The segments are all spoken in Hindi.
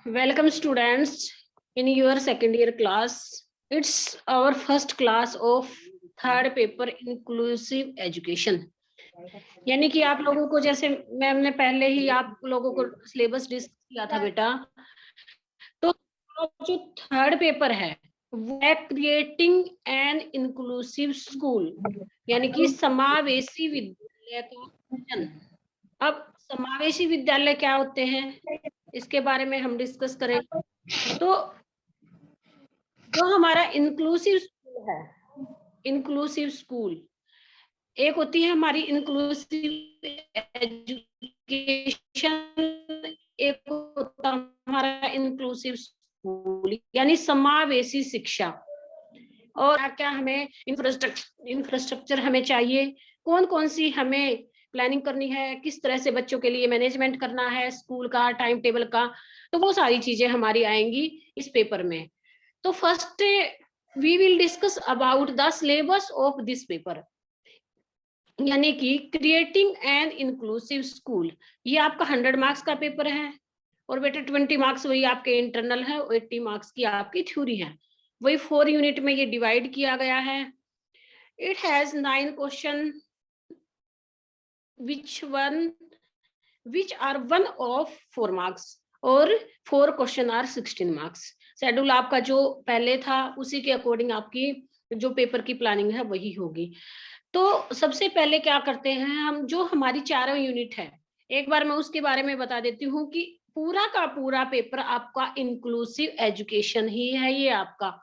Welcome students in your second year class. It's our first class of third paper inclusive education. यानी कि आप लोगों को जैसे मैम ने पहले ही आप लोगों को सिलेबस डिस्कस किया था बेटा, तो जो थर्ड पेपर है वो है क्रिएटिंग एन इंक्लूसिव स्कूल, यानी कि समावेशी विद्यालय का सृजन। अब समावेशी विद्यालय क्या होते हैं इसके बारे में हम डिस्कस करेंगे। तो जो हमारा इंक्लूसिव स्कूल है, इंक्लूसिव स्कूल एक होती है हमारी इंक्लूसिव एजुकेशन, एक होता हमारा इंक्लूसिव स्कूल यानी समावेशी शिक्षा। और क्या हमें इंफ्रास्ट्रक्चर हमें चाहिए, कौन कौन सी हमें प्लानिंग करनी है, किस तरह से बच्चों के लिए मैनेजमेंट करना है स्कूल का, टाइम टेबल का, तो वो सारी चीजें हमारी आएंगी इस पेपर में। तो first we will discuss about the syllabus of this paper, यानी कि क्रिएटिंग एन इंक्लूसिव स्कूल। ये आपका 100 मार्क्स का पेपर है और बेटा 20 मार्क्स वही आपके इंटरनल है और 80 मार्क्स की आपकी थ्योरी है। वही 4 यूनिट में ये डिवाइड किया गया है। It has 9 question which are 1 of 4 marks और 4 क्वेश्चन आर 16 मार्क्स। शेड्यूल आपका जो पहले था उसी के अकॉर्डिंग आपकी जो पेपर की प्लानिंग है वही होगी। तो सबसे पहले क्या करते हैं हम, जो हमारी चारों यूनिट है एक बार मैं उसके बारे में बता देती हूँ कि पूरा का पूरा पेपर आपका इंक्लूसिव एजुकेशन ही है ये आपका।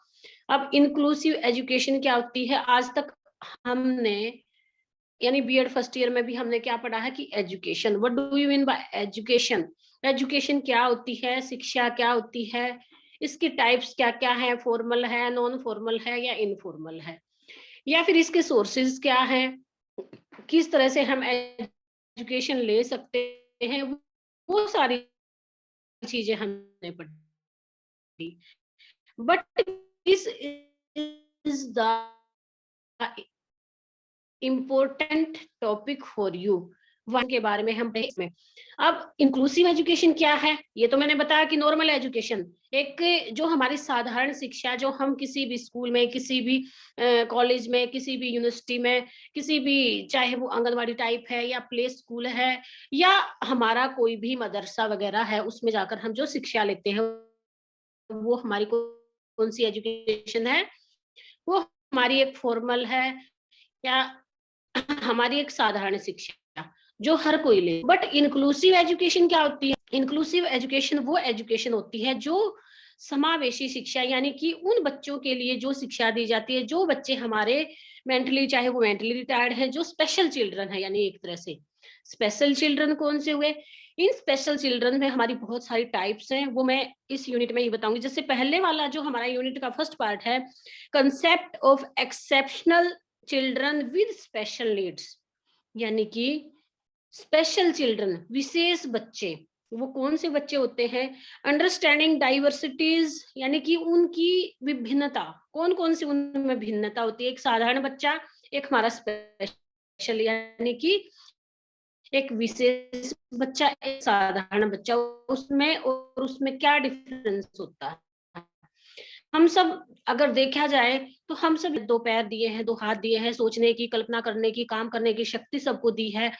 अब इंक्लूसिव एजुकेशन क्या होती है, आज तक हमने यानी बीएड फर्स्ट ईयर में भी हमने क्या पढ़ा है कि education, what do you mean bye education, education क्या होती है, शिक्षा क्या होती है, इसकी टाइप्स क्या क्या है, फॉर्मल है, नॉन फॉर्मल है या इनफॉर्मल है, या फिर इसके सोर्सेज क्या है, किस तरह से हम एजुकेशन ले सकते हैं, वो सारी चीजें हमने पढ़ी। But this is the important topic for you, वहां के बारे में हम में। अब इंक्लूसिव एजुकेशन क्या है, ये तो मैंने बताया कि नॉर्मल एजुकेशन, एक जो हमारी साधारण शिक्षा जो हम किसी भी स्कूल में, किसी भी कॉलेज में, किसी भी यूनिवर्सिटी में, किसी भी, चाहे वो आंगनवाड़ी टाइप है या प्ले स्कूल है या हमारा कोई भी मदरसा वगैरह है, उसमें जाकर हम जो शिक्षा लेते हैं वो हमारी कौन सी एजुकेशन है, वो हमारी एक फॉर्मल है या हमारी एक साधारण शिक्षा जो हर कोई ले। बट इंक्लूसिव एजुकेशन क्या होती है, इंक्लूसिव एजुकेशन वो एजुकेशन होती है जो समावेशी शिक्षा, यानी कि उन बच्चों के लिए जो शिक्षा दी जाती है जो बच्चे हमारे मेंटली, चाहे वो मेंटली रिटायर्ड है, जो स्पेशल चिल्ड्रन है, यानी एक तरह से स्पेशल चिल्ड्रन कौन से हुए, इन स्पेशल चिल्ड्रन में हमारी बहुत सारी टाइप्स हैं, वो मैं इस यूनिट में ही बताऊंगी। जैसे पहले वाला जो हमारा यूनिट का फर्स्ट पार्ट है, concept of exceptional children with special needs, यानी कि स्पेशल चिल्ड्रन विशेष बच्चे, वो कौन से बच्चे होते हैं, अंडरस्टैंडिंग डाइवर्सिटीज, यानी कि उनकी विभिन्नता, कौन कौन सी उनमें भिन्नता होती है, एक साधारण बच्चा, एक हमारा स्पेशल, यानी कि एक विशेष बच्चा, एक साधारण बच्चा, उसमें और उसमें क्या डिफरेंस होता है। हम सब अगर देखा जाए तो हम सब 2 पैर दिए हैं, 2 हाथ दिए हैं, सोचने की, कल्पना करने की, काम करने की शक्ति सबको दी है।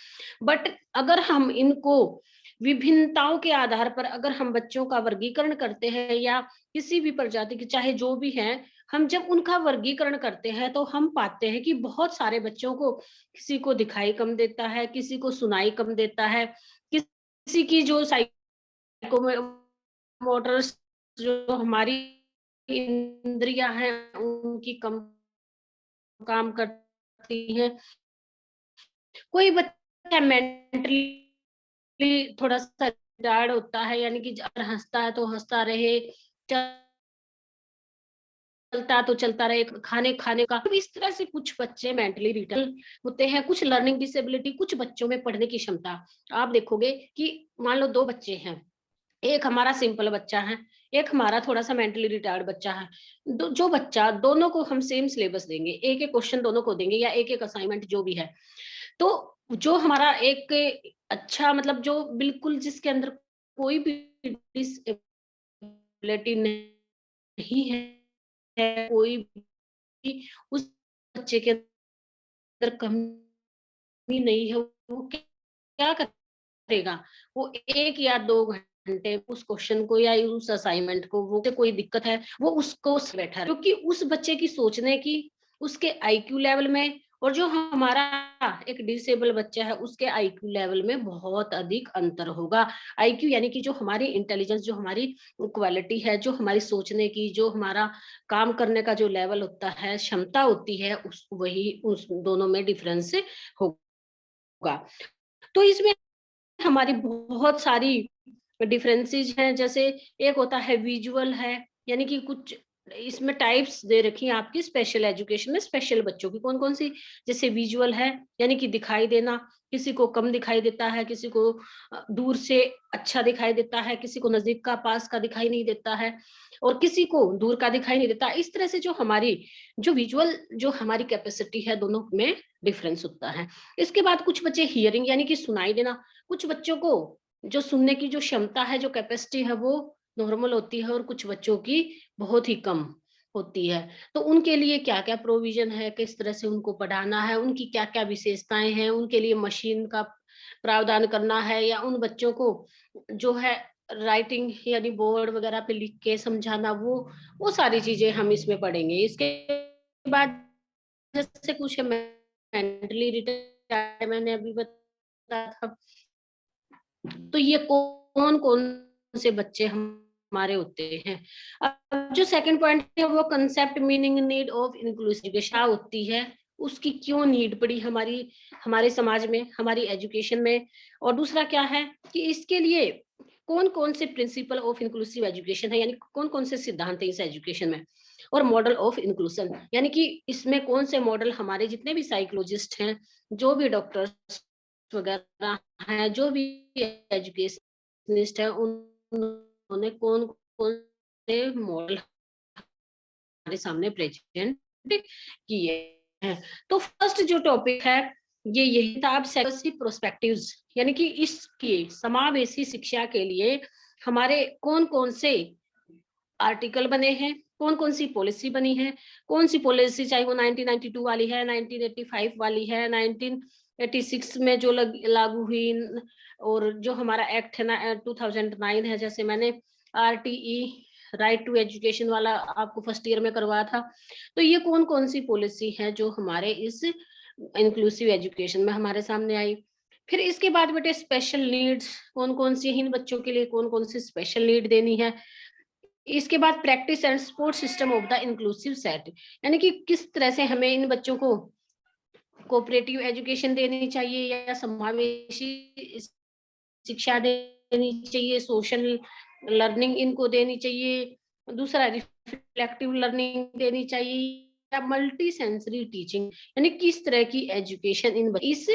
बट अगर हम इनको विभिन्नताओं के आधार पर अगर हम बच्चों का वर्गीकरण करते हैं या किसी भी प्रजाति के चाहे जो भी हैं, हम जब उनका वर्गीकरण करते हैं तो हम पाते हैं कि बहुत सारे बच्चों को, किसी को दिखाई कम देता है, किसी को सुनाई कम देता है, किसी की जो साइकोमोटर्स जो हमारी इंद्रियां हैं उनकी कम काम करती हैं, कोई बच्चा मेंटली थोड़ा सा रिटायर्ड होता है, यानी कि अगर हंसता है तो हंसता रहे, चलता तो चलता रहे, खाने खाने का, तो इस तरह से कुछ बच्चे मेंटली रिटायर्ड होते हैं, कुछ लर्निंग डिसेबिलिटी, कुछ बच्चों में पढ़ने की क्षमता। आप देखोगे कि मान लो 2 बच्चे हैं, एक हमारा सिंपल बच्चा है, एक हमारा थोड़ा सा मेंटली रिटायर्ड बच्चा है, जो बच्चा, दोनों को हम सेम सिलेबस देंगे, एक एक क्वेश्चन दोनों को देंगे या एक एक असाइनमेंट जो भी है, तो जो हमारा एक अच्छा मतलब जो बिल्कुल जिसके अंदर कोई भी डिसेबिलिटी नहीं है, कोई भी उस बच्चे के अंदर कमी नहीं है, वो क्या करेगा? वो 1 या 2 घंटे उस क्वेश्चन को या उस असाइनमेंट को, वो कोई दिक्कत है, वो उसको बैठा रहे, क्योंकि उस बच्चे की सोचने की, उसके आईक्यू लेवल में और जो हमारा एक डिसेबल बच्चा है, उसके आईक्यू लेवल में बहुत अधिक अंतर होगा। आईक्यू यानी कि जो हमारी इंटेलिजेंस, जो हमारी क्वालिटी है, जो हमारी सोचने की, जो हमारा काम करने का जो लेवल होता है, क्षमता होती है, उस दोनों में डिफरेंस होगा। तो इसमें हमारी बहुत सारी डिफरेंसेस हैं, जैसे एक होता है विजुअल है, यानी कि कुछ इसमें टाइप्स दे रखी हैं आपकी स्पेशल एजुकेशन में, स्पेशल बच्चों की कौन-कौन सी, जैसे विजुअल है, यानी कि दिखाई देना, किसी को कम दिखाई देता है, किसी को दूर से अच्छा दिखाई देता है, किसी को नजदीक का पास का दिखाई नहीं देता है और किसी को दूर का दिखाई नहीं देता। इस तरह से जो हमारी जो विजुअल जो हमारी कैपेसिटी है, दोनों में डिफरेंस होता है। इसके बाद कुछ बच्चे हियरिंग यानी कि सुनाई देना, कुछ बच्चों को जो सुनने की जो क्षमता है, जो कैपेसिटी है, वो नॉर्मल होती है और कुछ बच्चों की बहुत ही कम होती है। तो उनके लिए क्या-क्या प्रोविज़न है, किस तरह से उनको पढ़ाना है, उनकी क्या-क्या विशेषताएँ हैं, उनके लिए मशीन का प्रावधान करना है या उन बच्चों को जो है राइटिंग यानी बोर्ड वगैरह पे लिख के समझाना, वो सारी चीज़ें हम इसमें पढ़ेंगे। इसके बाद जैसे कुछ मेंटली रिटार्ड मैंने अभी बताया था, तो ये कौन-कौन से बच्चे हमारे होते हैं। अब जो सेकंड पॉइंट है वो concept meaning need of inclusive क्या होती है, उसकी क्यों नीड पड़ी हमारे समाज में, हमारी एजुकेशन में। और दूसरा क्या है कि इसके लिए कौन-कौन से प्रिंसिपल ऑफ इंक्लूसिव एजुकेशन है, यानी कौन-कौन से सिद्धांत है इस एजुकेशन में। और मॉडल ऑफ इंक्लूजन यानी कि इसमें कौन से मॉडल हमारे जितने भी साइकोलॉजिस्ट हैं, जो भी डॉक्टर्स वगैरह हैं, जो भी एजुकेशनिस्ट हैं, उन्होंने कौन-कौन से मॉडल हमारे सामने प्रेजेंट किए हैं। तो फर्स्ट जो टॉपिक है, ये यही था। अब सेक्सी प्रोस्पेक्टिव्स यानी कि इसकी समावेशी शिक्षा के लिए हमारे कौन-कौन से आर्टिकल बने हैं, कौन-कौन सी पॉलिसी बनी है, कौन सी पॉलिसी चाहे वो 1992 वाली है, 1985 वाली है, 1986 में जो लागू हुई और जो हमारा एक्ट है ना 2009 है, जैसे मैंने आरटीई राइट टू एजुकेशन वाला आपको फर्स्ट ईयर में करवाया था। तो ये कौन-कौन सी पॉलिसी है जो हमारे इस इंक्लूसिव एजुकेशन में हमारे सामने आई। फिर इसके बाद बेटे स्पेशल नीड्स कौन-कौन सी इन बच्चों के लिए कौन-कौन सी स्पेशल नीड देनी है। इसके बाद practice and support system of the inclusive set यानी कि किस तरह से हमें इन बच्चों को कोऑपरेटिव एजुकेशन देनी चाहिए या समावेशी शिक्षा देनी चाहिए, सोशल लर्निंग इनको देनी चाहिए, दूसरा रिफ्लेक्टिव लर्निंग देनी चाहिए या मल्टी सेंसरी टीचिंग यानी किस तरह की एजुकेशन इस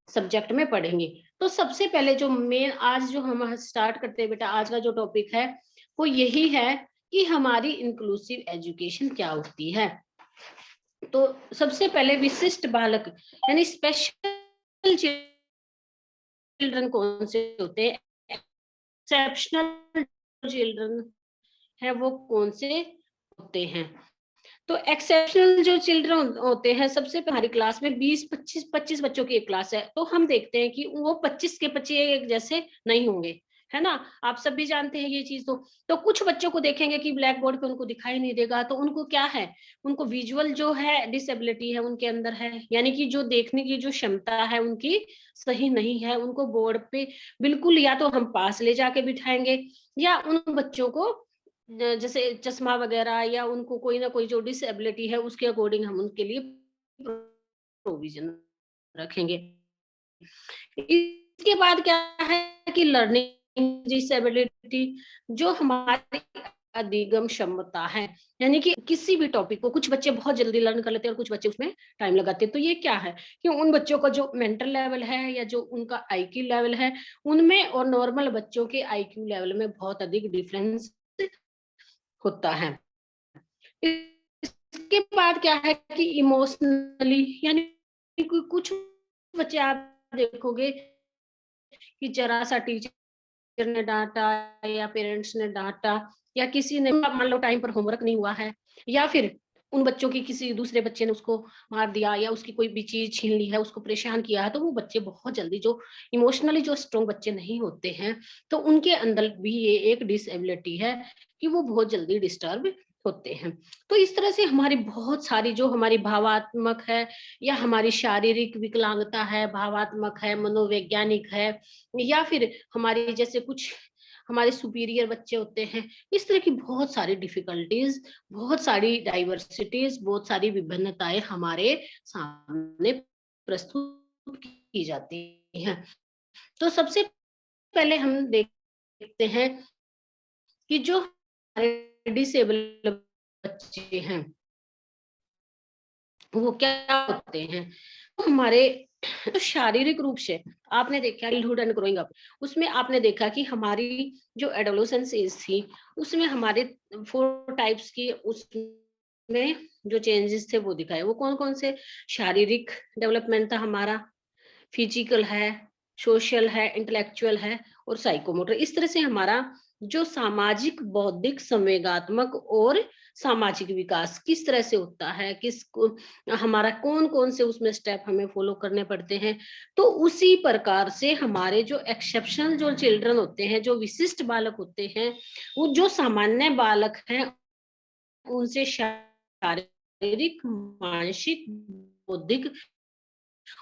सब्जेक्ट में पढ़ेंगे। तो सबसे पहले जो मेन आज जो हम स्टार्ट करते हैं बेटा, आज का जो टॉपिक है वो यही है कि हमारी इंक्लूसिव एजुकेशन क्या होती है। तो सबसे पहले विशिष्ट बालक यानी स्पेशल चिल्ड्रन कौन से होते हैं, एक्सेप्शनल चिल्ड्रन है वो कौन से होते हैं। तो एक्सेप्शनल जो चिल्ड्रन होते हैं, सबसे हमारी क्लास में 20-25 बच्चों की एक क्लास है, तो हम देखते हैं कि वो 25 के 25 एक जैसे नहीं होंगे, है ना? आप सब भी जानते हैं ये चीज। तो कुछ बच्चों को देखेंगे कि ब्लैक बोर्ड पे उनको दिखाई नहीं देगा, तो उनको क्या है, उनको विजुअल जो है डिसेबिलिटी है उनके अंदर है, यानी कि जो देखने की जो क्षमता है उनकी सही नहीं है। उनको बोर्ड पे बिल्कुल या तो हम पास ले जाके बिठाएंगे या उन बच्चों को जैसे चश्मा वगैरह या उनको कोई ना कोई जो डिसेबिलिटी है उसके अकॉर्डिंग हम उनके लिए प्रोविजन रखेंगे। इसके बाद क्या है कि लर्निंग डिसेबिलिटी जो हमारी अधिगम क्षमता है, यानी कि किसी भी टॉपिक को कुछ बच्चे बहुत जल्दी लर्न कर लेते हैं और कुछ बच्चे उसमें टाइम लगाते हैं। तो ये क्या है कि उन बच्चों का जो मेंटल लेवल है या जो उनका आईक्यू लेवल है, उनमें और नॉर्मल बच्चों के आईक्यू लेवल में बहुत अधिक डिफरेंस होता है। इसके बाद क्या है कि इमोशनली यानी कि कुछ बच्चे आप देखोगे कि जरा सा टीचर ने डांटा या पेरेंट्स ने डांटा या किसी ने मान लो टाइम पर होमवर्क नहीं हुआ है, या फिर उन बच्चों की किसी दूसरे बच्चे ने उसको मार दिया या उसकी कोई भी चीज छीन ली है, उसको परेशान किया है, तो वो बच्चे बहुत जल्दी, जो इमोशनली जो स्ट्रॉन्ग बच्चे नहीं होते हैं, तो उनके अंदर भी ये एक डिसेबिलिटी है कि वो बहुत जल्दी डिस्टर्ब होते हैं। तो इस तरह से हमारी बहुत सारी जो हमारी भावात्मक है या हमारी शारीरिक विकलांगता है, भावात्मक है, मनोवैज्ञानिक है, या फिर हमारी जैसे कुछ हमारे सुपीरियर बच्चे होते हैं, इस तरह की बहुत सारी डिफिकल्टीज, बहुत सारी डाइवर्सिटीज, बहुत सारी विभिन्नताएं हमारे सामने प्रस्तुत की जाती हैं। तो सबसे पहले हम देखते हैं कि जो हमारे डिसेबल बच्चे हैं वो क्या होते हैं। तो हमारे तो शारीरिक रूप से आपने देखा चाइल्डहुड एंड ग्रोइंग अप, उसमें आपने देखा कि हमारी जो एडोलेसेंस एज थी, उसमें हमारे 4 टाइप्स की उसमें जो चेंजेस थे वो दिखाए। वो कौन-कौन से? शारीरिक डेवलपमेंट था हमारा, फिजिकल है, सोशल है, इंटेलेक्चुअल है और साइकोमोटर। इस तरह से हमारा जो सामाजिक, बौद्धिक, संवेगात्मक और सामाजिक विकास किस तरह से होता है, किसको हमारा कौन-कौन से उसमें स्टेप हमें फॉलो करने पड़ते हैं। तो उसी प्रकार से हमारे जो एक्सेप्शनल जो चिल्ड्रन होते हैं, जो विशिष्ट बालक होते हैं, वो जो सामान्य बालक हैं, उनसे शारीरिक, मानसिक, बौद्धिक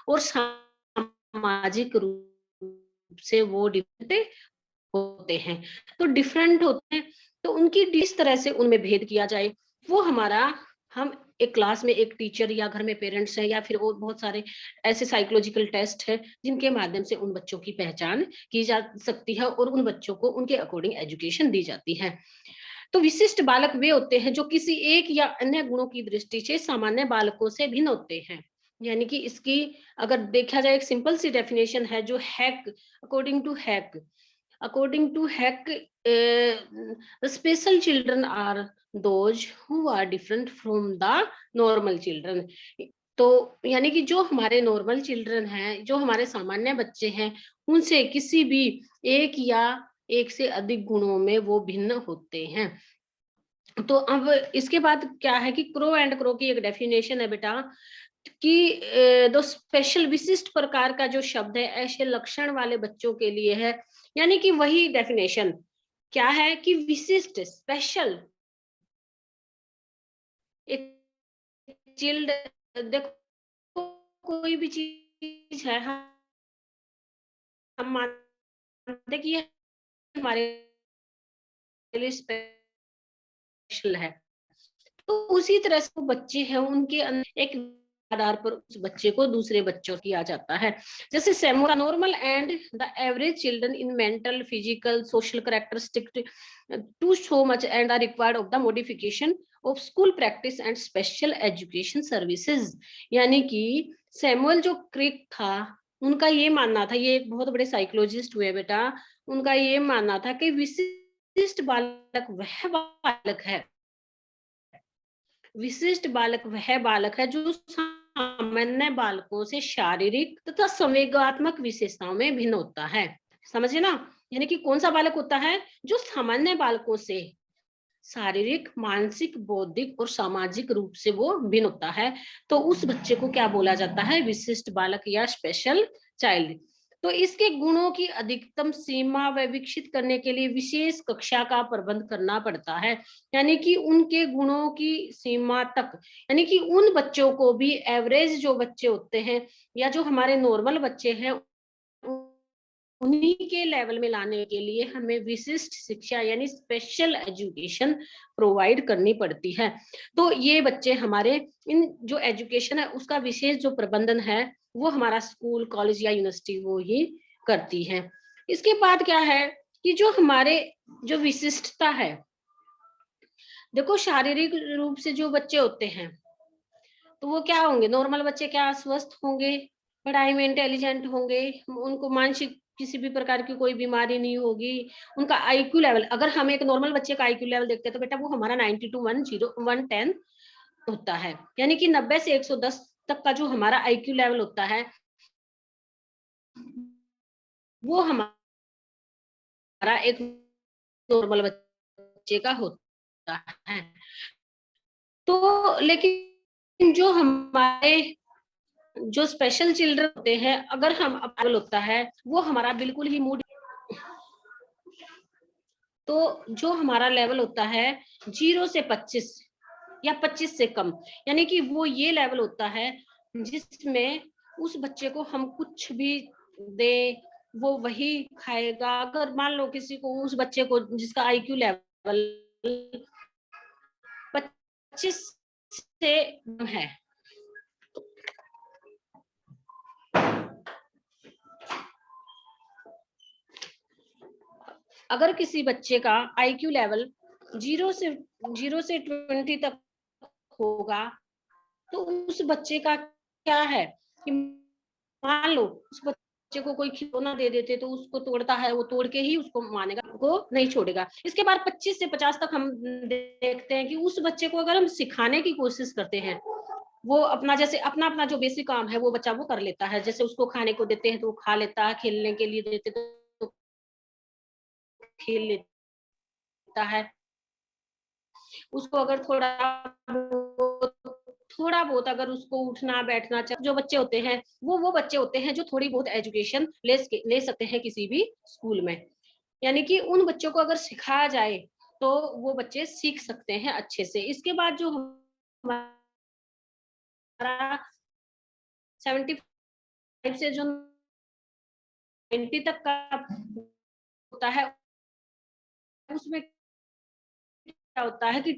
और सामाजिक रूप से वो डिफरेंट होते हैं। तो डिफरेंट होते हैं, तो उनकी किस तरह से उनमें भेद किया जाए, वो हमारा हम एक क्लास में एक टीचर या घर में पेरेंट्स हैं या फिर और बहुत सारे ऐसे साइकोलॉजिकल टेस्ट हैं जिनके माध्यम से उन बच्चों की पहचान की जा सकती है और उन बच्चों को उनके अकॉर्डिंग एजुकेशन दी जाती है। तो विशिष्ट बालक वे होते हैं जो किसी एक या अन्य गुणों की दृष्टि से सामान्य बालकों से भिन्न होते हैं। यानी कि इसकी अगर देखा जाए, एक सिंपल सी डेफिनेशन है जो Hack, according to Hack, special children are those who are different from the normal children. तो यानी कि जो हमारे नॉर्मल चिल्ड्रन हैं, जो हमारे सामान्य बच्चे हैं, उनसे किसी भी एक या एक से अधिक गुणों में वो भिन्न होते हैं। तो अब इसके बाद क्या है कि क्रो एंड क्रो की एक डेफिनेशन है बेटा, कि दो स्पेशल, विशिष्ट प्रकार का जो शब्द है ऐसे लक्षण वाले बच्चों के लिए है। यानी कि वही डेफिनेशन क्या है कि विशिष्ट, स्पेशल, एक चिल्ड, देखो कोई भी चीज है, हम मानते हैं कि ये हमारे लिए स्पेशल है, तो उसी तरह से वो बच्चे हैं, उनके अंदर एक आधार पर उस बच्चे को दूसरे बच्चों किया जाता है। जैसे सेमोरा normal and the average children in mental, physical, social characteristic to so much and are required of the modification of school practice and special education services. यानी कि सैमुअल जो क्रिक था, उनका ये मानना था, ये एक बहुत बड़े साइकोलॉजिस्ट हुए बेटा, उनका ये मानना था कि विशिष्ट बालक वह बालक है, विशिष्ट बालक वह बालक है जो सामान्य बालकों से शारीरिक तथा संवेगात्मक विशेषताओं में भिन्न होता है। समझे ना? यानी कि कौन सा बालक होता है जो सामान्य बालकों से शारीरिक, मानसिक, बौद्धिक और सामाजिक रूप से वो भिन्न होता है। तो उस बच्चे को क्या बोला जाता है? विशिष्ट बालक या स्पेशल चाइल्ड। तो इसके गुणों की अधिकतम सीमा व विकसित करने के लिए विशेष कक्षा का प्रबंध करना पड़ता है। यानी कि उनके गुणों की सीमा तक, यानी कि उन बच्चों को भी, एवरेज जो बच्चे होते हैं या जो हमारे नॉर्मल बच्चे हैं, उन्हीं के लेवल में लाने के लिए हमें विशिष्ट शिक्षा यानी स्पेशल एजुकेशन प्रोवाइड करनी पड़ती है। तो ये बच्चे हमारे, इन जो एजुकेशन है उसका विशेष जो प्रबंधन है वो हमारा स्कूल, कॉलेज या यूनिवर्सिटी वो ही करती है। इसके बाद क्या है कि जो हमारे जो विशिष्टता है, देखो शारीरिक रूप से जो बच्चे होते हैं तो वो क्या होंगे? नॉर्मल बच्चे क्या स्वस्थ होंगे, पढ़ाई में इंटेलिजेंट होंगे, उनको मानसिक किसी भी प्रकार की कोई बीमारी नहीं होगी। उनका आईक्यू लेवल, अगर हम एक नॉर्मल बच्चे का आईक्यू लेवल देखते हैं तो बेटा वो हमारा 90 टू 110 होता है। यानी कि 90 से 110 तक का जो हमारा आईक्यू लेवल होता है, वो हमारा एक नॉर्मल बच्चे का होता है। तो लेकिन जो हमारे जो स्पेशल चिल्ड्रन होते हैं, अगर हम अवेलेबल होता है, वो हमारा बिल्कुल ही मूड, तो जो हमारा लेवल होता है 0 से 25 या 25 से कम, यानी कि वो ये लेवल होता है जिसमें उस बच्चे को हम कुछ भी दे, वो वही खाएगा। अगर मान लो किसी को, उस बच्चे को जिसका आईक्यू लेवल 25 से कम है, अगर किसी बच्चे का आईक्यू लेवल 0 से 20 तक होगा, तो उस बच्चे का क्या है कि मान लो उस बच्चे को कोई खिलौना दे देते तो उसको तोड़ता है, वो तोड़ के ही उसको मानेगा, वो नहीं छोड़ेगा। इसके बाद 25 से 50 तक हम देखते हैं कि उस बच्चे को अगर हम सिखाने की कोशिश करते हैं, वो अपना जैसे अपना अपना जो बेसिक काम है वो बच्चा वो कर लेता है। जैसे उसको खाने को देते हैं तो वो खा लेता है, खेलने के लिए देते तो खेल लेता है। उसको अगर थोड़ा बहुत अगर उसको उठना बैठना, जो बच्चे होते हैं वो बच्चे होते हैं जो थोड़ी बहुत एजुकेशन ले सकते हैं किसी भी स्कूल में। यानी कि उन बच्चों को अगर सिखाया जाए तो वो बच्चे सीख सकते हैं अच्छे से। इसके बाद जो हमारा 75 से जो 90 तक का होता है, उसमें क्या होता है कि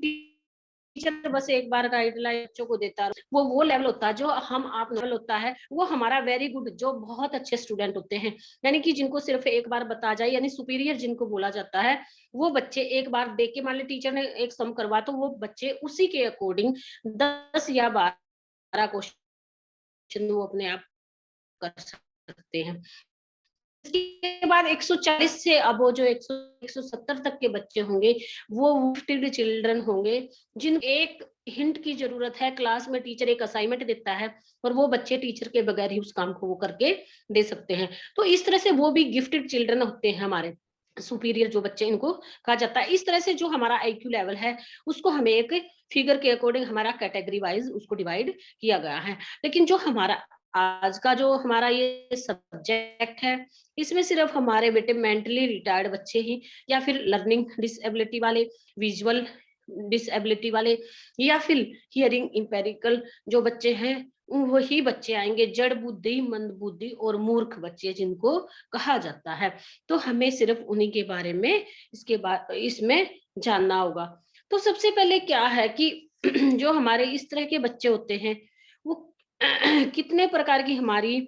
टीचर बस एक बार गाइडलाइन बच्चों को देता है, वो लेवल होता है। जो हम आप लेवल होता है वो हमारा वेरी गुड, जो बहुत अच्छे स्टूडेंट होते हैं, यानी कि जिनको सिर्फ एक बार बता जाए, यानी सुपीरियर जिनको बोला जाता है, वो बच्चे एक बार देख के, मान ली टीचर ने एक सम करवा तो वो बच्चे उसी के अकॉर्डिंग 10 या 12 क्वेश्चन वो अपने आप कर सकते हैं। इसके बाद 140 से अब वो जो 170 तक के बच्चे होंगे, वो गिफ्टेड चिल्ड्रन होंगे, जिन एक हिंट की जरूरत है। क्लास में टीचर एक असाइनमेंट देता है और वो बच्चे टीचर के बगैर ही उस काम को वो करके दे सकते हैं। तो इस तरह से वो भी गिफ्टेड चिल्ड्रन होते हैं हमारे, सुपीरियर जो बच्चे इनको कहा जाता है। इस तरह से जो हमारा आईक्यू लेवल है उसको हमें एक फिगर के अकॉर्डिंग हमारा कैटेगरी वाइज उसको डिवाइड किया गया है। लेकिन जो हमारा आज का जो हमारा ये सब्जेक्ट है, इसमें सिर्फ हमारे बेटे मेंटली रिटायर्ड बच्चे ही, या फिर लर्निंग डिसेबिलिटी वाले, विजुअल डिसेबिलिटी वाले, या फिर हियरिंग इंपेरिकल जो बच्चे हैं, वही बच्चे आएंगे। जड़ बुद्धि, मंद बुद्धि और मूर्ख बच्चे जिनको कहा जाता है। तो हमें सिर्फ उन्हीं के बारे में इसके बाद इसमें जानना होगा। तो सबसे पहले क्या है कि जो हमारे इस तरह के बच्चे होते हैं, वो कितने प्रकार की हमारी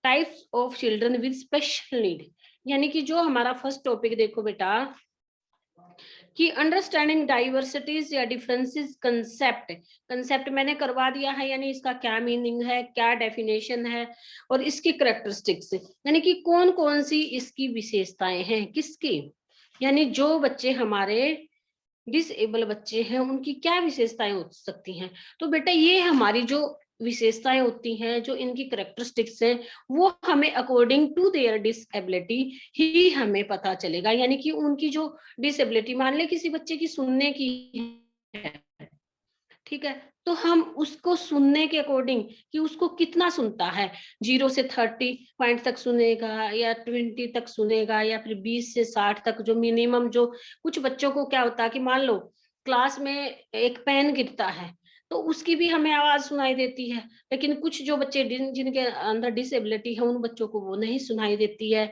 types of children with special need, यानी कि जो हमारा फर्स्ट टॉपिक देखो बेटा, कि अंडरस्टैंडिंग डाइवर्सिटीज या डिफरेंसेस कंसेप्ट। कंसेप्ट मैंने करवा दिया है, यानी इसका क्या मीनिंग है, क्या डेफिनेशन है, और इसकी करेक्टरिस्टिक्स, यानी कि कौन कौन सी इसकी विशेषताएं हैं किसकी, यानी जो बच्चे हमारे डिसेबल बच्चे हैं उनकी क्या विशेषताएं हो सकती हैं। तो बेटा ये हमारी जो विशेषताएं होती हैं, जो इनकी करेक्टरिस्टिक्स हैं, वो हमें अकॉर्डिंग टू देयर डिसेबिलिटी ही हमें पता चलेगा। यानी कि उनकी जो डिसेबिलिटी, मान ले किसी बच्चे की सुनने की है, ठीक है, तो हम उसको सुनने के अकॉर्डिंग कि उसको कितना सुनता है, 0 से 30 पॉइंट तक सुनेगा, या 20 तक सुनेगा, या फिर 20 से 60 तक जो मिनिमम। जो कुछ बच्चों को क्या होता है कि मान लो क्लास में एक पेन गिरता है तो उसकी भी हमें आवाज सुनाई देती है, लेकिन कुछ जो बच्चे जिनके अंदर डिसेबिलिटी है उन बच्चों को वो नहीं सुनाई देती है।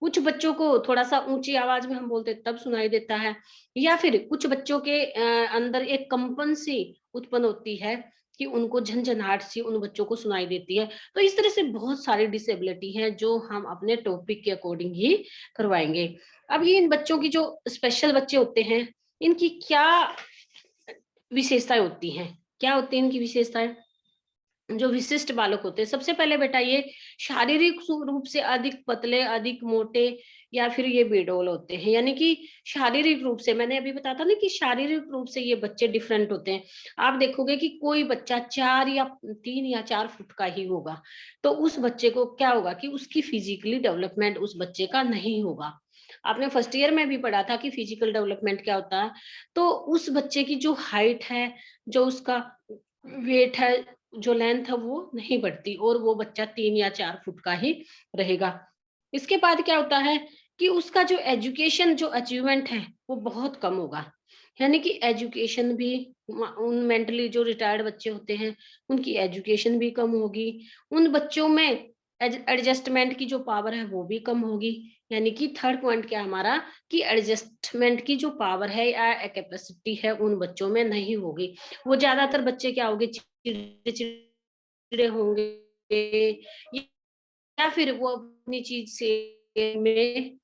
कुछ बच्चों को थोड़ा सा ऊंची आवाज में हम बोलते तब सुनाई देता है, या फिर कुछ बच्चों के अंदर एक कंपन सी उत्पन्न होती है कि उनको झंझनाहट सी उन बच्चों को सुनाई देती है। तो इस तरह से बहुत सारी डिसेबिलिटी है जो हम अपने टॉपिक के अकॉर्डिंग ही करवाएंगे। अब ये इन बच्चों की जो स्पेशल बच्चे होते हैं, इनकी क्या विशेषताएं होती हैं, क्या होती है इनकी विशेषताएं। जो विशिष्ट बालक होते हैं, सबसे पहले बेटा ये शारीरिक रूप से अधिक पतले, अधिक मोटे या फिर ये बेडौल होते हैं। यानी कि शारीरिक रूप से, मैंने अभी बताया था ना कि शारीरिक रूप से ये बच्चे डिफरेंट होते हैं। आप देखोगे कि कोई बच्चा 4 या 3 या 4 फुट का ही होगा, तो उस बच्चे को क्या होगा कि उसकी फिजिकली डेवलपमेंट उस बच्चे का नहीं होगा। आपने फर्स्ट ईयर में भी पढ़ा था कि फिजिकल डेवलपमेंट क्या होता है। तो उस बच्चे की जो हाइट है, जो उसका वेट है, जो लेंथ है, वो नहीं बढ़ती और वो बच्चा 3 या 4 फुट का ही रहेगा। इसके बाद क्या होता है कि उसका जो एजुकेशन, जो अचीवमेंट है, वो बहुत कम होगा। यानी कि एजुकेशन भी, उन मेंटली जो रिटायर्ड बच्चे होते हैं, उनकी एजुकेशन भी कम होगी। उन बच्चों में एडजस्टमेंट की जो पावर है वो भी कम होगी। यानी कि थर्ड पॉइंट क्या हमारा, कि एडजस्टमेंट की जो पावर है या कैपेसिटी है उन बच्चों में नहीं होगी। वो ज्यादातर बच्चे क्या होंगे, चिड़चिड़े होंगे, या फिर वो अपनी चीज से में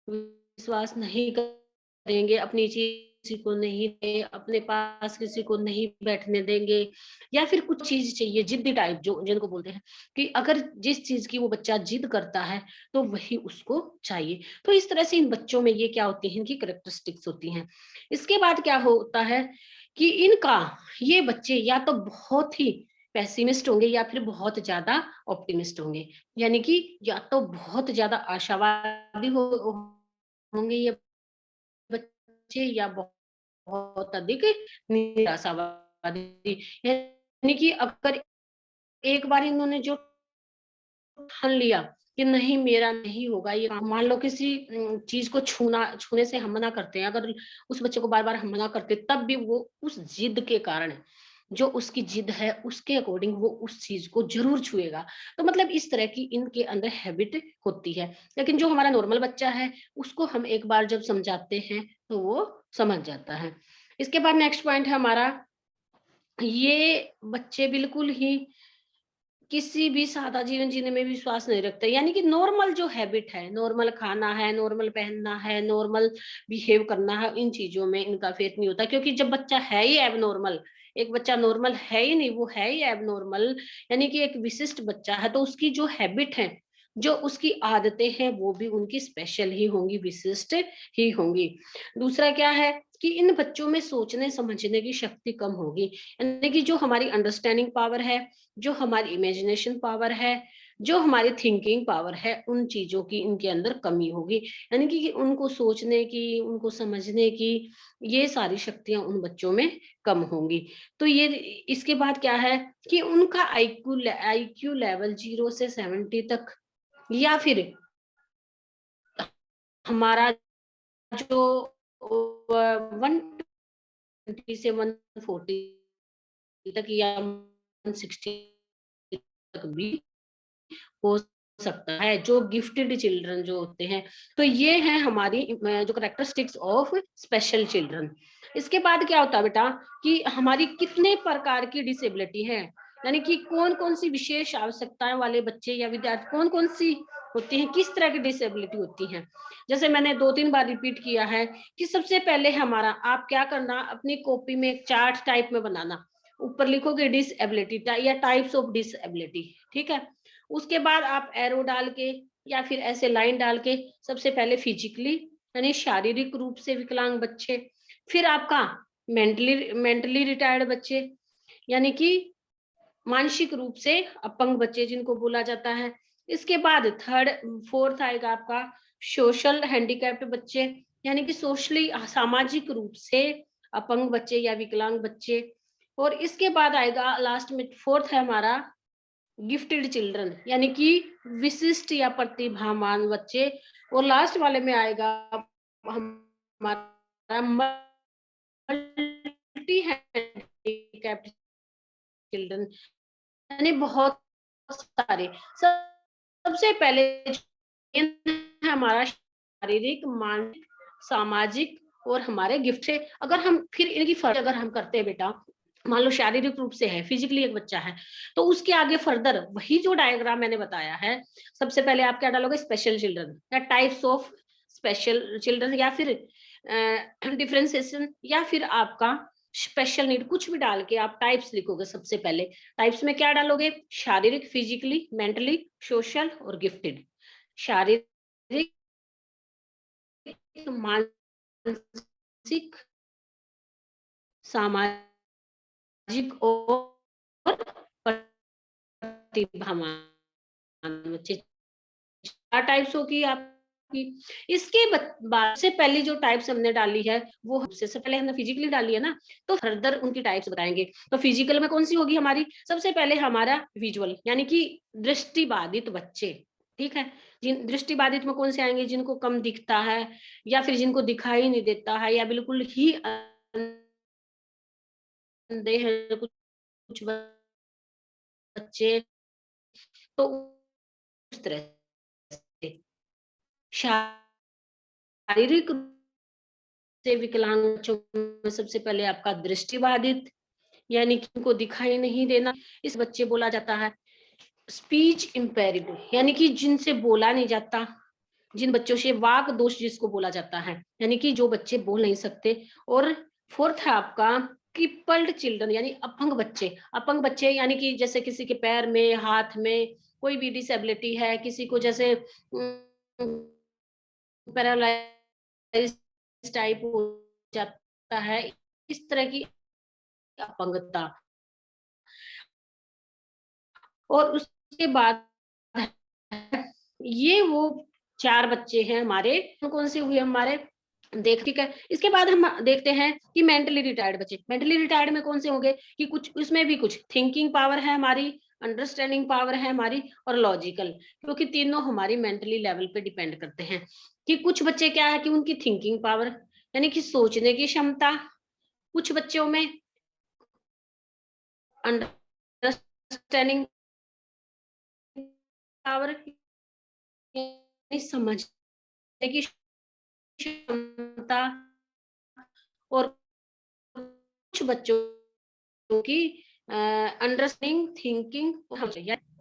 विश्वास नहीं करेंगे, अपनी चीज किसी को नहीं दे, अपने पास किसी को नहीं बैठने देंगे, या फिर कुछ चीज चाहिए, जिद्दी टाइप जो जिनको बोलते हैं, कि अगर जिस चीज की वो बच्चा जिद करता है तो वही उसको चाहिए। तो इस तरह से इन बच्चों में ये क्या होती है, इनकी कैरेक्टरिस्टिक्स होती हैं। इसके बाद क्या होता है कि इनका, ये बच्चे या तो बहुत ही पेसिमिस्ट होंगे या फिर बहुत ज्यादा ऑप्टिमिस्ट होंगे। यानी कि या तो बहुत ज्यादा आशावादी होंगे ये बच्चे, या बहुत अधिक निराशावादी। यानी कि अगर एक बार इन्होंने जो ठान लिया कि नहीं मेरा नहीं होगा ये काम, मान लो किसी चीज को छूने से हम मना करते हैं, अगर उस बच्चे को बार बार हम मना करते, तब भी वो उस जिद के कारण, जो उसकी जिद है उसके अकॉर्डिंग वो उस चीज को जरूर छुएगा। तो मतलब इस तरह की इनके अंदर हैबिट होती है। लेकिन जो हमारा नॉर्मल बच्चा है, उसको हम एक बार जब समझाते हैं तो वो समझ जाता है। इसके बाद नेक्स्ट पॉइंट है हमारा, ये बच्चे बिल्कुल ही किसी भी सादा जीवन जीने में विश्वास नहीं रखते। यानी कि नॉर्मल जो हैबिट है, नॉर्मल खाना है, नॉर्मल पहनना है, नॉर्मल बिहेव करना है, इन चीजों में इनका फेथ नहीं होता। क्योंकि जब बच्चा है ही एबनॉर्मल, एक बच्चा नॉर्मल है ही नहीं, वो है ही एबनॉर्मल, यानी कि एक विशिष्ट बच्चा है, तो उसकी जो हैबिट है, जो उसकी आदतें हैं, वो भी उनकी स्पेशल ही होंगी, विशिष्ट ही होंगी। दूसरा क्या है कि इन बच्चों में सोचने समझने की शक्ति कम होगी। यानी कि जो हमारी अंडरस्टैंडिंग पावर है, जो हमारी इमेजिनेशन पावर है, जो हमारी थिंकिंग पावर है, उन चीजों की इनके अंदर कमी होगी। यानी कि उनको सोचने की, उनको समझने की, ये सारी शक्तियां उन बच्चों में कम होंगी। तो ये, इसके बाद क्या है कि उनका आईक्यू लेवल 0 से 70 तक, या फिर हमारा जो 120 से 140 तक या 160 तक भी हो सकता है, जो गिफ्टेड चिल्ड्रन जो होते हैं। तो ये है हमारी जो कैरेक्टरिस्टिक्स ऑफ स्पेशल चिल्ड्रन। इसके बाद क्या होता है बेटा कि हमारी कितने प्रकार की डिसेबिलिटी है, यानी कि कौन कौन सी विशेष आवश्यकताएं वाले बच्चे या विद्यार्थी कौन कौन सी होती हैं, किस तरह की डिसेबिलिटी होती हैं। जैसे मैंने 2-3 बार रिपीट किया है कि सबसे पहले हमारा, आप क्या करना, अपनी कॉपी में एक चार्ट टाइप में बनाना, ऊपर लिखोगे डिसेबिलिटी या टाइप्स ऑफ डिसेबिलिटी, ठीक है। उसके बाद आप एरो डाल के या फिर ऐसे लाइन डाल के, सबसे पहले फिजिकली यानी शारीरिक रूप से विकलांग बच्चे, फिर आपका मेंटली मेंटली रिटायर्ड बच्चे, यानी कि मानसिक रूप से अपंग बच्चे जिनको बोला जाता है। इसके बाद थर्ड फोर्थ आएगा आपका सोशल हैंडीकैप्ड बच्चे, यानी कि सोशली सामाजिक रूप से अपंग बच्चे या विकलांग बच्चे। और इसके बाद आएगा लास्ट में फोर्थ है हमारा गिफ्टेड चिल्ड्रन, यानी कि विशिष्ट या प्रतिभावान बच्चे। और लास्ट वाले में आएगा हमारा मल्टी हैंडिकैप्ड चिल्ड्रन, यानी बहुत सारे। सबसे पहले हमारा शारीरिक, मानसिक, सामाजिक और हमारे गिफ्ट से, अगर हम फिर इनकी फर्क अगर हम करते हैं बेटा, मान लो शारीरिक रूप से है, फिजिकली एक बच्चा है, तो उसके आगे फर्दर वही जो डायग्राम मैंने बताया है, सबसे पहले आप क्या डालोगे, स्पेशल चिल्ड्रन या टाइप्स ऑफ स्पेशल चिल्ड्रन, या फिर डिफरेंशिएशन, या फिर आपका स्पेशल नीड, कुछ भी डाल के आप टाइप्स लिखोगे। सबसे पहले टाइप्स में क्या डालोगे? शारीरिक, फिजिकली, मेंटली, सोशल और गिफ्टेड। शारीरिक, मानसिक, सामाजिक और प्रतिभावान बच्चे। 4 टाइप्स होगी आपकी। इसके बाद से पहले जो टाइप्स हमने डाली है वो सबसे पहले हमने फिजिकली डाली है ना, तो फर्दर उनकी टाइप्स बताएंगे। तो फिजिकल में कौन सी होगी हमारी? सबसे पहले हमारा विजुअल, यानी कि दृष्टिबाधित बच्चे, ठीक है। जिन दृष्टिबाधित में कौन से आएंगे? जिनको कम दिखता है या फिर जिनको दिखाई नहीं देता है या बिल्कुल ही अंधे हैं कुछ बच्चे, तो उस तरह से। शारीरिक रूप से विकलांग बच्चों में सबसे पहले आपका दृष्टिबाधित, यानी कि उनको दिखाई नहीं देना, इस बच्चे बोला जाता है। स्पीच इम्पेयर्ड, यानी कि जिनसे बोला नहीं जाता, जिन बच्चों से वाक दोष जिसको बोला जाता है, यानी कि जो बच्चे बोल नहीं सकते। और फोर्थ है आपका क्रिपल्ड चिल्ड्रन, यानी अपंग बच्चे। अपंग बच्चे यानी कि जैसे किसी के पैर में, हाथ में कोई भी डिसेबिलिटी है, किसी को जैसे पैरालाइज टाइप हो जाता है, इस तरह की अपंगता। और उसके बाद ये वो 4 बच्चे हैं हमारे, कौन से हुए हमारे? देख, ठीक है। इसके बाद हम देखते हैं कि मेंटली रिटायर्ड बच्चे। मेंटली रिटायर्ड में कौन से होंगे? कि कुछ उसमें भी कुछ थिंकिंग पावर है हमारी, अंडरस्टैंडिंग पावर है हमारी और लॉजिकल, क्योंकि तीनों हमारी मेंटली लेवल पे डिपेंड करते हैं। कि कुछ बच्चे क्या है कि उनकी थिंकिंग पावर, यानी कि सोचने की क्षमता, कुछ बच्चों में अंडरस्टैंडिंग पावर, समझने की क्षमता, और कुछ बच्चों की अंडरस्टैंडिंग, थिंकिंग,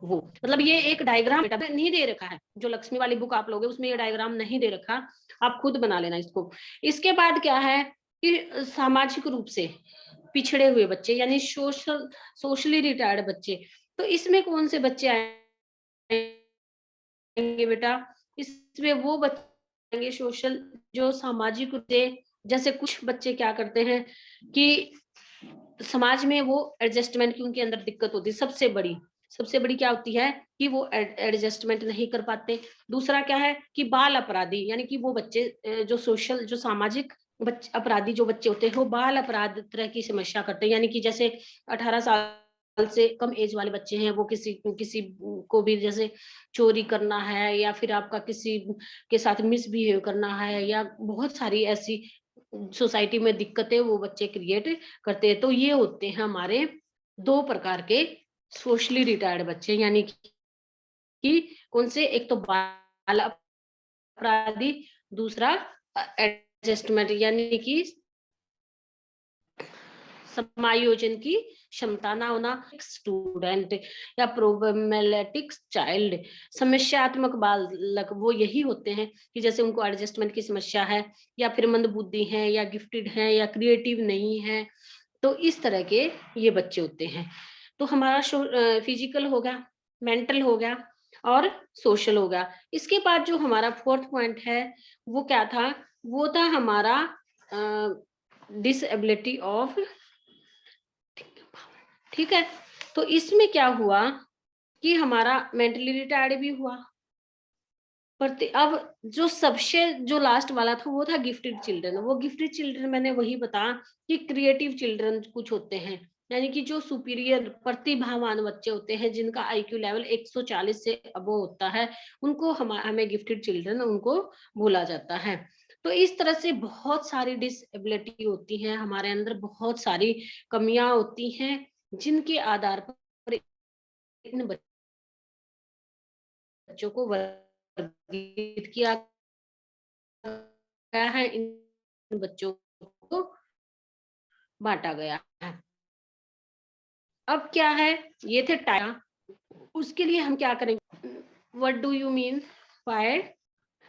वो मतलब ये एक डायग्राम नहीं दे रखा है, जो लक्ष्मी वाली बुक आप लोगे उसमें ये डायग्राम नहीं दे रखा, आप खुद बना लेना इसको। इसके बाद क्या है कि सामाजिक रूप से पिछड़े हुए बच्चे, यानी सोशली रिटायर्ड बच्चे। तो इसमें कौन से बच्चे आएंगे बेटा? इसमें वो बच्चे आएंगे सोशल, जो सामाजिक रूप से, जैसे कुछ बच्चे क्या करते हैं कि समाज में वो एडजस्टमेंट की उनके अंदर दिक्कत होती है। सबसे बड़ी क्या होती है कि वो एडजस्टमेंट नहीं कर पाते। दूसरा क्या है कि बाल अपराधी, यानी कि वो बच्चे जो सोशल, जो सामाजिक अपराधी जो बच्चे होते हैं, वो बाल अपराध तरह की समस्या करते हैं। यानी कि जैसे 18 साल से कम एज वाले बच्चे हैं, वो किसी किसी को भी जैसे चोरी करना है, या फिर आपका किसी के साथ मिसबिहेव करना है, या बहुत सारी ऐसी सोसाइटी में दिक्कतें वो बच्चे क्रिएट करते हैं। तो ये होते हैं हमारे 2 प्रकार के सोशली रिटायर्ड बच्चे, यानी कि कौन से? एक तो बाल अपराधी, दूसरा एडजस्टमेंट, यानी कि समायोजन की क्षमता ना होना। स्टूडेंट या प्रॉब्लमेटिक चाइल्ड, समस्यात्मक बालक, वो यही होते हैं कि जैसे उनको एडजस्टमेंट की समस्या है, या फिर मंदबुद्धि है, या गिफ्टेड है, या क्रिएटिव नहीं है। तो इस तरह के ये बच्चे होते हैं। तो हमारा फिजिकल हो गया, मेंटल हो गया और सोशल हो गया। इसके बाद जो हमारा फोर्थ पॉइंट है वो क्या था? वो था हमारा डिसेबिलिटी ऑफ, ठीक है। तो इसमें क्या हुआ कि हमारा मेंटली रिटायर्ड भी हुआ, पर अब जो सबसे जो लास्ट वाला था वो था गिफ्टेड चिल्ड्रन। वो गिफ्टेड चिल्ड्रन मैंने वही बताया कि क्रिएटिव चिल्ड्रन कुछ होते हैं, यानी कि जो सुपीरियर प्रतिभावान बच्चे होते हैं, जिनका आईक्यू लेवल 140 से अबव होता है, उनको हमें गिफ्टेड चिल्ड्रन उनको बोला जाता है। तो इस तरह से बहुत सारी डिसेबिलिटी होती है हमारे अंदर, बहुत सारी कमियां होती हैं, जिनके आधार पर इन बच्चों को वर्गीकृत किया गया है, इन बच्चों को बांटा गया है। अब क्या है, ये थे टाइप। उसके लिए हम क्या करेंगे? What do you mean by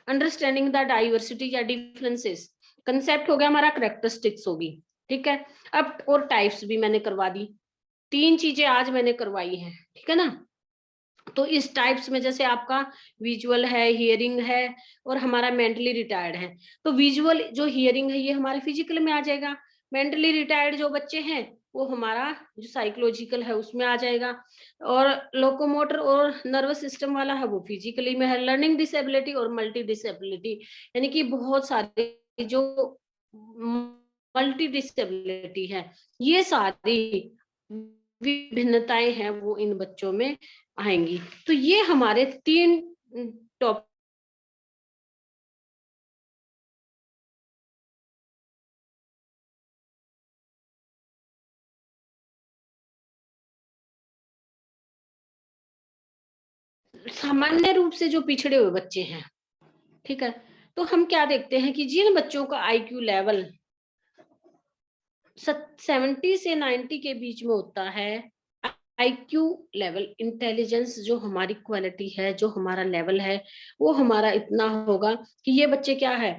understanding the diversity या डिफरेंसेस? कंसेप्ट हो गया हमारा, करेक्टरिस्टिक्स होगी। ठीक है। अब और टाइप्स भी मैंने करवा दी, 3 चीजें आज मैंने करवाई हैं, ठीक है ना। तो इस टाइप्स में जैसे आपका विजुअल है, हियरिंग है और हमारा मेंटली रिटायर्ड है। तो विजुअल जो हियरिंग है ये हमारे फिजिकल में आ जाएगा, मेंटली रिटायर्ड जो बच्चे हैं वो हमारा जो साइकोलॉजिकल है उसमें आ जाएगा, और लोकोमोटर और नर्वस सिस्टम वाला है वो फिजिकली में है। लर्निंग डिसेबिलिटी और मल्टी डिसेबिलिटी, यानी कि बहुत सारे जो मल्टी डिसेबिलिटी है, ये सारी विभिन्नताएं हैं वो इन बच्चों में आएंगी। तो ये हमारे 3 टॉप सामान्य रूप से जो पिछड़े हुए बच्चे हैं, ठीक है। तो हम क्या देखते हैं कि जिन बच्चों का आईक्यू लेवल 70 से 90 के बीच में होता है, आईक्यू लेवल, इंटेलिजेंस जो हमारी क्वालिटी है, जो हमारा लेवल है, वो हमारा इतना होगा कि ये बच्चे क्या है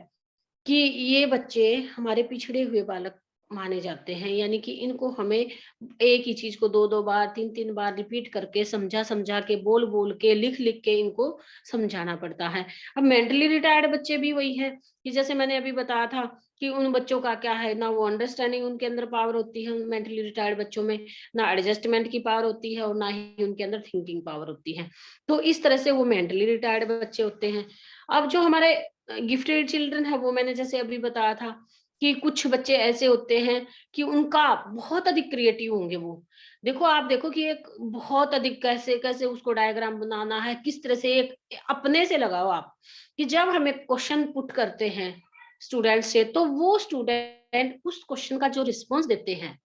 कि ये बच्चे हमारे पिछड़े हुए बालक माने जाते हैं। यानी कि इनको हमें एक ही चीज को 2-2 बार, 3-3 बार रिपीट करके, समझा-समझा के, बोल-बोल के, लिख-लिख के इनको समझाना पड़ता है। अब मेंटली रिटायर्ड बच्चे भी वही है कि जैसे मैंने अभी बताया था कि उन बच्चों का क्या है, ना वो अंडरस्टैंडिंग उनके अंदर पावर होती है मेंटली रिटायर्ड बच्चों में, ना एडजस्टमेंट की पावर होती है और ना ही उनके अंदर थिंकिंग पावर होती है। तो इस तरह से वो मेंटली रिटायर्ड बच्चे होते हैं। अब जो हमारे गिफ्टेड चिल्ड्रन है वो मैंने जैसे अभी बताया था कि कुछ बच्चे ऐसे होते हैं कि उनका बहुत अधिक क्रिएटिव होंगे वो। देखो आप देखो कि एक बहुत अधिक कैसे कैसे उसको डायग्राम बनाना है, किस तरह से एक अपने से लगाओ आप कि जब हम एक क्वेश्चन पुट करते हैं स्टूडेंट से, तो वो स्टूडेंट उस क्वेश्चन का जो रिस्पॉन्स देते हैं,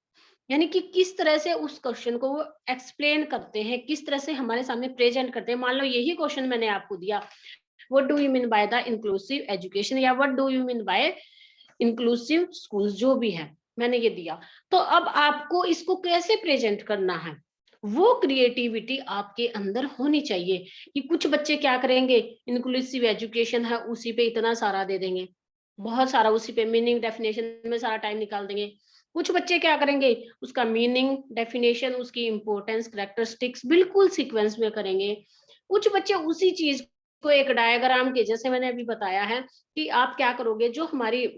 यानी कि किस तरह से उस क्वेश्चन को वो एक्सप्लेन करते हैं, किस तरह से हमारे सामने प्रेजेंट करते हैं। मान लो यही क्वेश्चन मैंने आपको दिया, what do you mean by the inclusive education, या what do you mean by inclusive schools, जो भी है मैंने ये दिया। तो अब आपको इसको कैसे प्रेजेंट करना है, वो क्रिएटिविटी आपके अंदर होनी चाहिए। कि कुछ बच्चे क्या करेंगे, इंक्लूसिव एजुकेशन है उसी पे इतना सारा दे देंगे, बहुत सारा उसी पे मीनिंग डेफिनेशन में सारा टाइम निकाल देंगे। कुछ बच्चे क्या करेंगे, उसका मीनिंग डेफिनेशन, उसकी इंपॉर्टेंस, कैरेक्टरिस्टिक्स बिल्कुल सीक्वेंस में करेंगे। कुछ बच्चे उसी चीज को एक डायग्राम के, जैसे मैंने अभी बताया है कि आप क्या करोगे, जो हमारी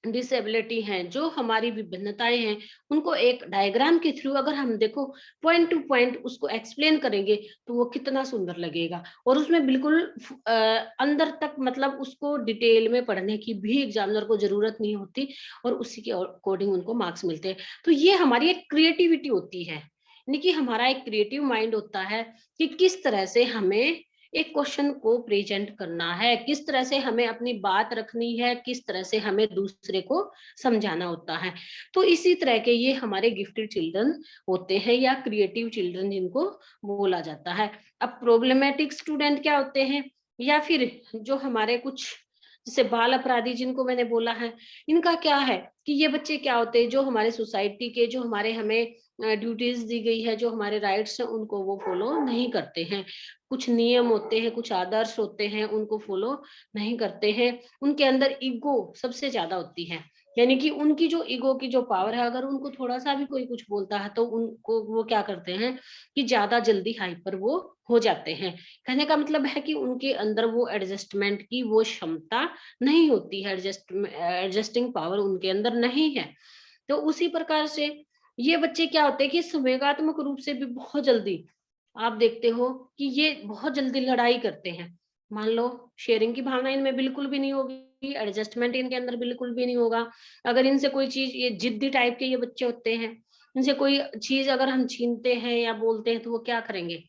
डिसेबिलिटी हैं, जो हमारी विभिन्नताएं हैं, उनको एक डायग्राम के थ्रू अगर हम देखो पॉइंट टू पॉइंट उसको एक्सप्लेन करेंगे, तो वो कितना सुंदर लगेगा। और उसमें बिल्कुल अंदर तक, मतलब उसको डिटेल में पढ़ने की भी एग्जामिनर को जरूरत नहीं होती, और उसी के अकॉर्डिंग उनको मार्क्स मिलते हैं। तो ये हमारी एक क्रिएटिविटी होती है, यानी कि हमारा एक क्रिएटिव माइंड होता है कि किस तरह से हमें एक क्वेश्चन को प्रेजेंट करना है, किस तरह से हमें अपनी बात रखनी है, किस तरह से हमें दूसरे को समझाना होता है। तो इसी तरह के ये हमारे गिफ्टेड चिल्ड्रन होते हैं, या क्रिएटिव चिल्ड्रन जिनको बोला जाता है। अब प्रॉब्लमेटिक स्टूडेंट क्या होते हैं, या फिर जो हमारे कुछ जैसे बाल अपराधी जिनको मैंने बोला है, इनका क्या है कि ये बच्चे क्या होते हैं, जो हमारे सोसाइटी के, जो हमारे हमें ड्यूटीज दी गई है, जो हमारे राइट्स हैं, उनको वो फॉलो नहीं करते हैं। कुछ नियम होते हैं, कुछ आदर्श होते हैं, उनको फॉलो नहीं करते हैं। उनके अंदर ईगो सबसे ज्यादा होती है, यानी कि उनकी जो ईगो की जो पावर है, अगर उनको थोड़ा सा भी कोई कुछ बोलता है तो उनको वो क्या करते हैं कि ज्यादा जल्दी हाइपर वो हो जाते हैं। कहने का मतलब है कि उनके अंदर वो एडजस्टमेंट की वो क्षमता नहीं होती है, एडजस्टिंग पावर उनके अंदर नहीं है। तो उसी प्रकार से ये बच्चे क्या होते हैं कि संवेगात्मक रूप से भी बहुत जल्दी, आप देखते हो कि ये बहुत जल्दी लड़ाई करते हैं। मान लो शेयरिंग की भावना इनमें बिल्कुल भी नहीं होगी, एडजस्टमेंट इनके अंदर बिल्कुल भी नहीं होगा। अगर इनसे कोई चीज, ये जिद्दी टाइप के ये बच्चे होते हैं, इनसे कोई चीज अगर हम छीनते हैं या बोलते हैं तो वो क्या करेंगे,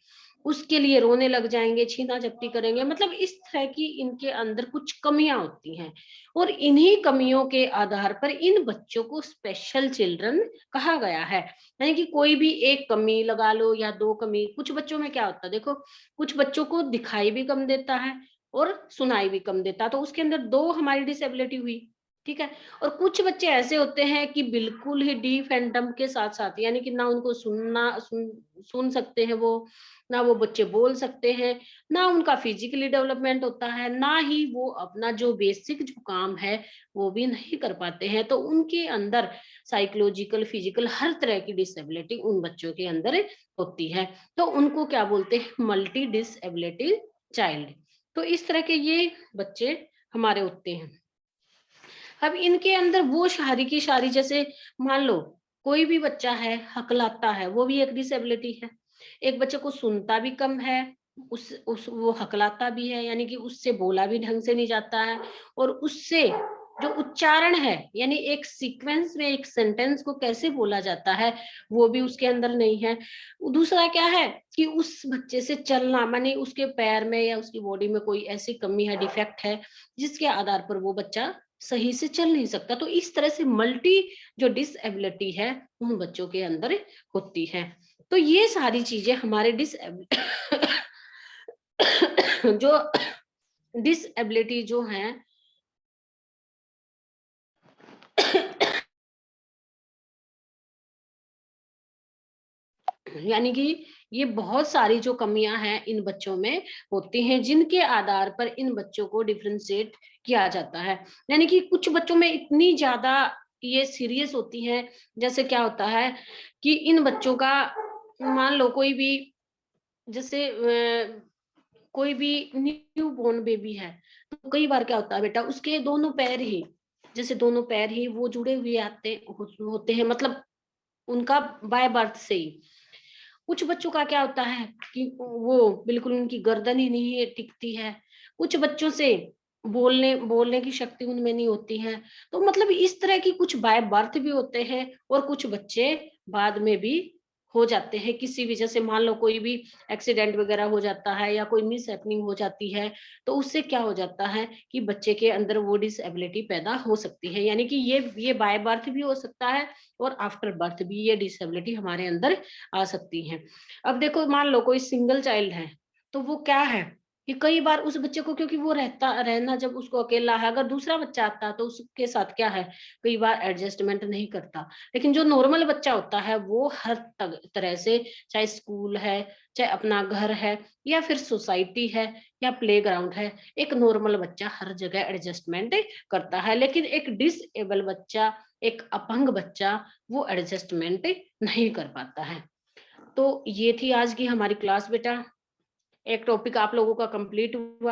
उसके लिए रोने लग जाएंगे, छीना झपटी करेंगे। मतलब इस तरह की इनके अंदर कुछ कमियां होती हैं, और इन्हीं कमियों के आधार पर इन बच्चों को स्पेशल चिल्ड्रन कहा गया है। यानी कि कोई भी एक कमी लगा लो या 2 कमी, कुछ बच्चों में क्या होता है देखो, कुछ बच्चों को दिखाई भी कम देता है और सुनाई भी कम देता है, तो उसके अंदर 2 हमारी डिसेबिलिटी हुई। ठीक है। और कुछ बच्चे ऐसे होते हैं कि बिल्कुल ही डीफ एंड डम्ब के साथ साथ, यानी कि ना उनको सुन सकते हैं वो, ना वो बच्चे बोल सकते हैं, ना उनका फिजिकली डेवलपमेंट होता है, ना ही वो अपना जो बेसिक जो काम है वो भी नहीं कर पाते हैं। तो उनके अंदर साइकोलॉजिकल, फिजिकल हर तरह की डिसेबिलिटी उन बच्चों के अंदर होती है। तो उनको क्या बोलते हैं? Multi disability child. तो इस तरह के ये बच्चे हमारे होते हैं। अब इनके अंदर वो सारी की सारी, जैसे मान लो कोई भी बच्चा है हकलाता है, वो भी एक डिसेबिलिटी है। एक बच्चे को सुनता भी कम है, उस वो हकलाता भी है, यानी कि उससे बोला भी ढंग से नहीं जाता है, और उससे जो उच्चारण है, यानी एक सीक्वेंस में एक सेंटेंस को कैसे बोला जाता है, वो भी उसके अंदर नहीं है। दूसरा क्या है कि उस बच्चे से चलना, माने उसके पैर में या उसकी बॉडी में कोई ऐसी कमी है, डिफेक्ट है, जिसके आधार पर वो बच्चा सही से चल नहीं सकता। तो इस तरह से मल्टी जो डिसेबिलिटी है उन बच्चों के अंदर होती है। तो ये सारी चीजें हमारे जो डिसेबिलिटी जो है यानी कि ये बहुत सारी जो कमियां हैं इन बच्चों में होती हैं, जिनके आधार पर इन बच्चों को डिफरेंशिएट किया जाता है। यानी कि कुछ बच्चों में इतनी ज्यादा ये सीरियस होती हैं, जैसे क्या होता है कि इन बच्चों का, मान लो कोई भी, जैसे कोई भी न्यू बोर्न बेबी है, तो कई बार क्या होता है बेटा, उसके दोनों पैर ही, जैसे दोनों पैर ही वो जुड़े हुए होते हैं, मतलब उनका बाय बर्थ से ही। कुछ बच्चों का क्या होता है कि वो बिल्कुल उनकी गर्दन ही नहीं टिकती है। कुछ बच्चों से बोलने बोलने की शक्ति उनमें नहीं होती है। तो मतलब इस तरह की कुछ बाय बर्थ भी होते हैं, और कुछ बच्चे बाद में भी हो जाते हैं किसी वजह से। मान लो कोई भी एक्सीडेंट वगैरह हो जाता है या कोई मिस हैपनिंग हो जाती है, तो उससे क्या हो जाता है कि बच्चे के अंदर वो डिसेबिलिटी पैदा हो सकती है। यानी कि ये बाय बर्थ भी हो सकता है, और आफ्टर बर्थ भी ये डिसेबिलिटी हमारे अंदर आ सकती हैं। अब देखो मान लो कोई सिंगल चाइल्ड है, तो वो क्या है कि कई बार उस बच्चे को, क्योंकि वो रहना जब उसको अकेला है, अगर दूसरा बच्चा आता है तो उसके साथ क्या है, कई बार एडजस्टमेंट नहीं करता। लेकिन जो नॉर्मल बच्चा होता है वो हर तरह से, चाहे स्कूल है, चाहे अपना घर है, या फिर सोसाइटी है, या प्लेग्राउंड है, एक नॉर्मल बच्चा हर जगह एडजस्टमेंट करता है। लेकिन एक डिसेबल बच्चा, एक अपंग बच्चा, वो एडजस्टमेंट नहीं कर पाता है। तो ये थी आज की हमारी क्लास बेटा। एक टॉपिक आप लोगों का कंप्लीट हुआ।